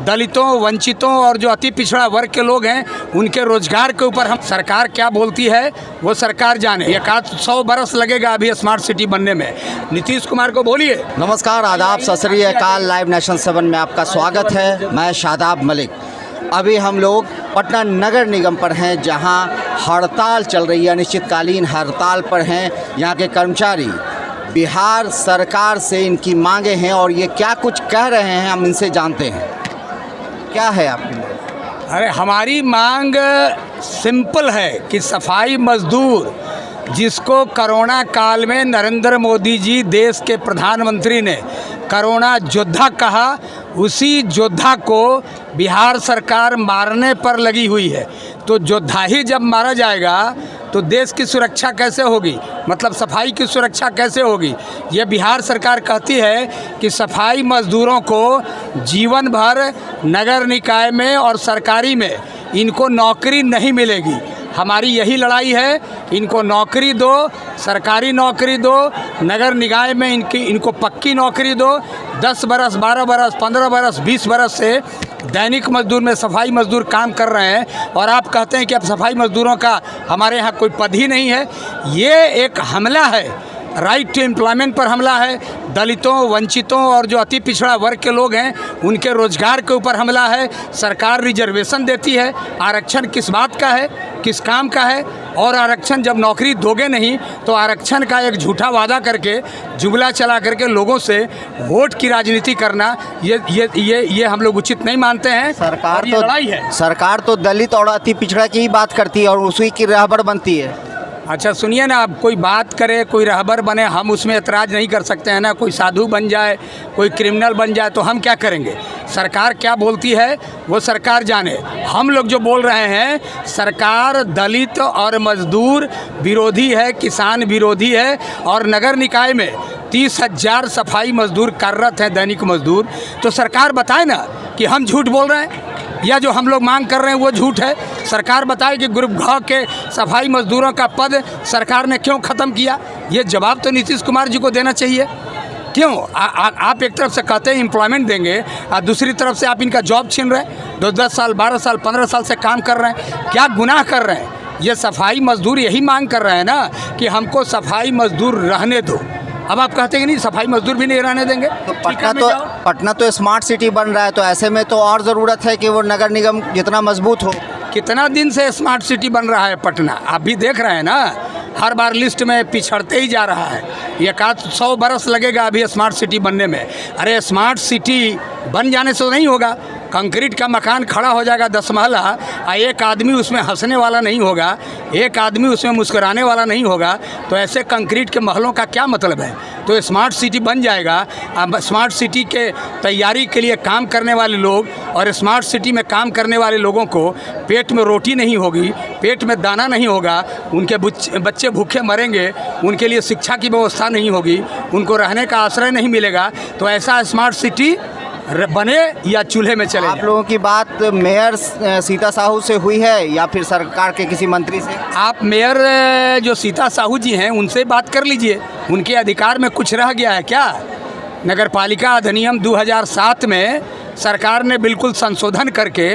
दलितों, वंचितों और जो अति पिछड़ा वर्ग के लोग हैं उनके रोजगार के ऊपर हम सरकार क्या बोलती है वो सरकार जाने। 100 बरस लगेगा अभी स्मार्ट सिटी बनने में। नीतीश कुमार को बोलिए। नमस्कार, आदाब, सत श्री अकाल। लाइव नेशन 7 में आपका स्वागत है। मैं शादाब मलिक। अभी हम लोग पटना नगर निगम पर हैं, जहां हड़ताल चल रही है, अनिश्चितकालीन हड़ताल पर हैं यहाँ के कर्मचारी। बिहार सरकार से इनकी मांगे हैं और ये क्या कुछ कह रहे हैं हम इनसे जानते हैं। क्या है आपकी मांग? अरे हमारी मांग सिंपल है कि सफाई मजदूर जिसको कोरोना काल में नरेंद्र मोदी जी देश के प्रधानमंत्री ने कोरोना योद्धा कहा, उसी योद्धा को बिहार सरकार मारने पर लगी हुई है। तो योद्धा ही जब मारा जाएगा तो देश की सुरक्षा कैसे होगी, मतलब सफाई की सुरक्षा कैसे होगी। ये बिहार सरकार कहती है कि सफाई मजदूरों को जीवन भर नगर निकाय में और सरकारी में इनको नौकरी नहीं मिलेगी। हमारी यही लड़ाई है, इनको नौकरी दो, सरकारी नौकरी दो, नगर निकाय में इनको पक्की नौकरी दो। 10 बरस, 12 बरस, 15 बरस, 20 बरस से दैनिक मजदूर में सफाई मजदूर काम कर रहे हैं और आप कहते हैं कि अब सफाई मजदूरों का हमारे यहाँ कोई पद ही नहीं है। ये एक हमला है, राइट टू एम्प्लॉयमेंट पर हमला है। दलितों, वंचितों और जो अति पिछड़ा वर्ग के लोग हैं उनके रोजगार के ऊपर हमला है। सरकार रिजर्वेशन देती है, आरक्षण किस बात का है, किस काम का है। और आरक्षण जब नौकरी दोगे नहीं तो आरक्षण का एक झूठा वादा करके, जुमला चला करके लोगों से वोट की राजनीति करना, ये हम लोग उचित नहीं मानते हैं। सरकार तो दलित और अति पिछड़ा की ही बात करती है और उसी की रहबर बनती है। अच्छा सुनिए ना, अब कोई बात करे, कोई रहबर बने, हम उसमें एतराज़ नहीं कर सकते हैं ना। कोई साधु बन जाए, कोई क्रिमिनल बन जाए तो हम क्या करेंगे। सरकार क्या बोलती है वो सरकार जाने। हम लोग जो बोल रहे हैं, सरकार दलित और मजदूर विरोधी है, किसान विरोधी है और नगर निकाय में 30,000 सफाई मजदूर कार्यरत हैं, दैनिक मजदूर। तो सरकार बताए ना कि हम झूठ बोल रहे हैं या जो हम लोग मांग कर रहे हैं वो झूठ है। सरकार बताए कि ग्रुप घ के सफाई मजदूरों का पद सरकार ने क्यों ख़त्म किया। ये जवाब तो नीतीश कुमार जी को देना चाहिए। क्यों आप एक तरफ से कहते हैं एम्प्लॉयमेंट देंगे और दूसरी तरफ से आप इनका जॉब छीन रहे हैं। 10 साल, 12 साल, 15 साल से काम कर रहे हैं, क्या गुनाह कर रहे हैं। ये सफाई मजदूर यही मांग कर रहे हैं ना कि हमको सफाई मजदूर रहने दो। अब आप कहते हैं कि नहीं, सफाई मजदूर भी नहीं रहने देंगे। तो पटना तो स्मार्ट सिटी बन रहा है, तो ऐसे में तो और ज़रूरत है कि वो नगर निगम जितना मजबूत हो। कितना दिन से स्मार्ट सिटी बन रहा है पटना, आप भी देख रहे हैं ना। हर बार लिस्ट में पिछड़ते ही जा रहा है। 100 बरस लगेगा अभी स्मार्ट सिटी बनने में। अरे स्मार्ट सिटी बन जाने से तो नहीं होगा। कंक्रीट का मकान खड़ा हो जाएगा 10 महला, एक आदमी उसमें हंसने वाला नहीं होगा, एक आदमी उसमें मुस्कुराने वाला नहीं होगा, तो ऐसे कंक्रीट के महलों का क्या मतलब है। तो स्मार्ट सिटी बन जाएगा। अब स्मार्ट सिटी के तैयारी के लिए काम करने वाले लोग और स्मार्ट सिटी में काम करने वाले लोगों को पेट में रोटी नहीं होगी, पेट में दाना नहीं होगा, उनके बच्चे भूखे मरेंगे, उनके लिए शिक्षा की व्यवस्था नहीं होगी, उनको रहने का आश्रय नहीं मिलेगा। तो ऐसा स्मार्ट सिटी बने या चूल्हे में चले। आप लोगों की बात मेयर सीता साहू से हुई है या फिर सरकार के किसी मंत्री से? आप मेयर जो सीता साहू जी हैं उनसे बात कर लीजिए। उनके अधिकार में कुछ रह गया है क्या। नगरपालिका अधिनियम 2007 में सरकार ने बिल्कुल संशोधन करके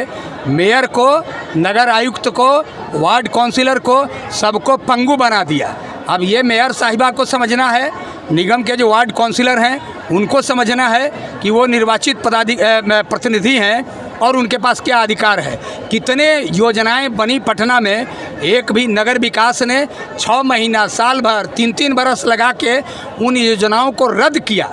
मेयर को, नगर आयुक्त को, वार्ड काउंसिलर को, सबको पंगु बना दिया। अब ये मेयर साहिबा को समझना है, निगम के जो वार्ड काउंसिलर हैं उनको समझना है कि वो निर्वाचित प्रतिनिधि हैं और उनके पास क्या अधिकार है। कितने योजनाएं बनी पटना में, एक भी नगर विकास ने 6 महीना, साल भर, 3-3 बरस लगा के उन योजनाओं को रद्द किया।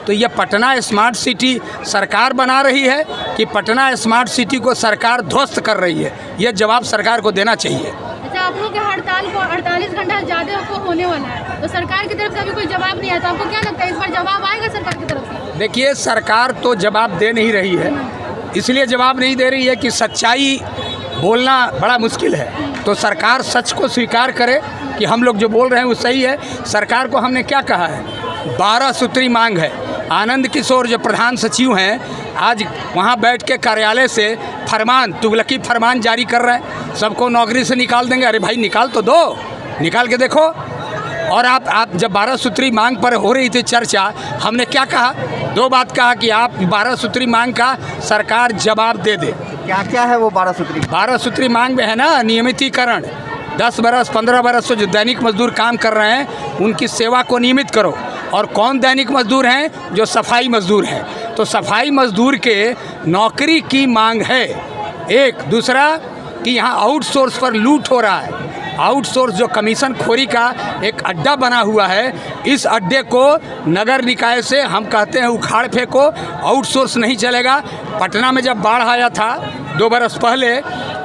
तो ये पटना स्मार्ट सिटी सरकार बना रही है कि पटना स्मार्ट सिटी को सरकार ध्वस्त कर रही है, ये जवाब सरकार को देना चाहिए। आप लोगों के हड़ताल को 48 घंटा ज़्यादा होने वाला है, तो सरकार की तरफ से अभी कोई जवाब नहीं आया, तो आपको क्या लगता है इस बार जवाब आएगा सरकार की तरफ से? देखिए, सरकार तो जवाब दे नहीं रही है, इसलिए जवाब नहीं दे रही है कि सच्चाई बोलना बड़ा मुश्किल है। तो सरकार सच को स्वीकार करे कि हम लोग जो बोल रहे हैं वो सही है। सरकार को हमने क्या कहा है, 12 सूत्री मांग है। आनंद किशोर जो प्रधान सचिव हैं, आज वहाँ बैठ के कार्यालय से फरमान, तुगलकी फरमान जारी कर रहे हैं, सबको नौकरी से निकाल देंगे। अरे भाई निकाल तो दो, निकाल के देखो। और आप जब 12 सूत्री मांग पर हो रही थी चर्चा, हमने क्या कहा? 2 बात कहा कि आप 12 सूत्री मांग का सरकार जवाब दे दे। क्या क्या है वो 12 सूत्री? 12 सूत्री मांग में है ना नियमितीकरण, 10 बरस 15 बरस से जो दैनिक मजदूर काम कर रहे हैं उनकी सेवा को नियमित करो। और कौन दैनिक मजदूर हैं? जो सफाई मजदूर हैं। तो सफाई मजदूर के नौकरी की मांग है एक। दूसरा कि यहाँ आउटसोर्स पर लूट हो रहा है। आउटसोर्स जो कमीशन खोरी का एक अड्डा बना हुआ है, इस अड्डे को नगर निकाय से हम कहते हैं उखाड़ फेंको, आउटसोर्स नहीं चलेगा। पटना में जब बाढ़ आया था 2 बरस पहले,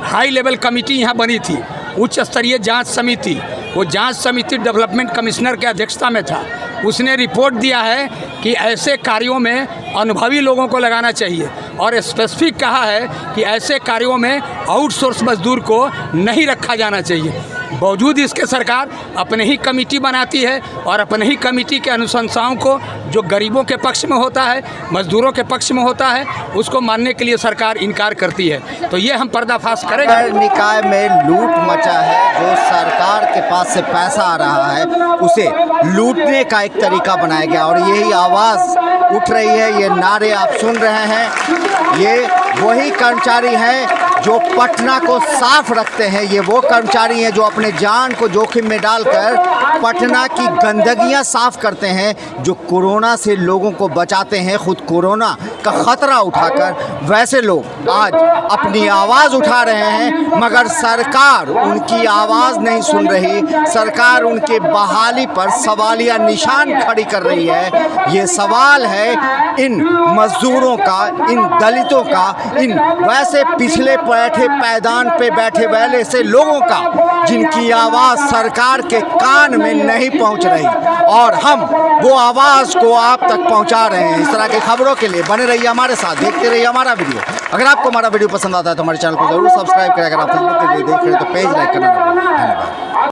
हाई लेवल कमेटी यहाँ बनी थी, उच्च स्तरीय जांच समिति। वो जांच समिति डेवलपमेंट कमिश्नर के अध्यक्षता में था। उसने रिपोर्ट दिया है कि ऐसे कार्यों में अनुभवी लोगों को लगाना चाहिए और स्पेसिफिक कहा है कि ऐसे कार्यों में आउटसोर्स मजदूर को नहीं रखा जाना चाहिए। बावजूद इसके सरकार अपने ही कमेटी बनाती है और अपने ही कमेटी के अनुशंसाओं को जो गरीबों के पक्ष में होता है, मजदूरों के पक्ष में होता है, उसको मानने के लिए सरकार इनकार करती है। तो ये हम पर्दाफाश करेंगे। नगर निकाय में लूट मचा है। जो सरकार के पास से पैसा आ रहा है उसे लूटने का एक तरीका बनाया गया और यही आवाज़ उठ रही है, ये नारे आप सुन रहे हैं। ये वही कर्मचारी हैं जो पटना को साफ रखते हैं। ये वो कर्मचारी हैं जो अपने जान को जोखिम में डालकर पटना की गंदगियां साफ करते हैं, जो कोरोना से लोगों को बचाते हैं, खुद कोरोना का खतरा उठाकर। वैसे लोग आज अपनी आवाज़ उठा रहे हैं मगर सरकार उनकी आवाज़ नहीं सुन रही। सरकार उनके बहाली पर सवालिया निशान खड़ी कर रही है। ये सवाल है इन मजदूरों का, इन दलितों का, इन वैसे पिछले बैठे पैदान पे बैठे वाले से लोगों का जिनकी आवाज़ सरकार के कान में नहीं पहुंच रही। और हम वो आवाज़ को आप तक पहुंचा रहे हैं। इस तरह की खबरों के लिए बने रहिए हमारे साथ, देखते रहिए हमारा वीडियो। अगर आपको हमारा वीडियो पसंद आता है तो हमारे चैनल को जरूर सब्सक्राइब करें। अगर आप फेसबुक के लिए देख रहे हैं तो पेज लाइक करना ना भूलें। धन्यवाद।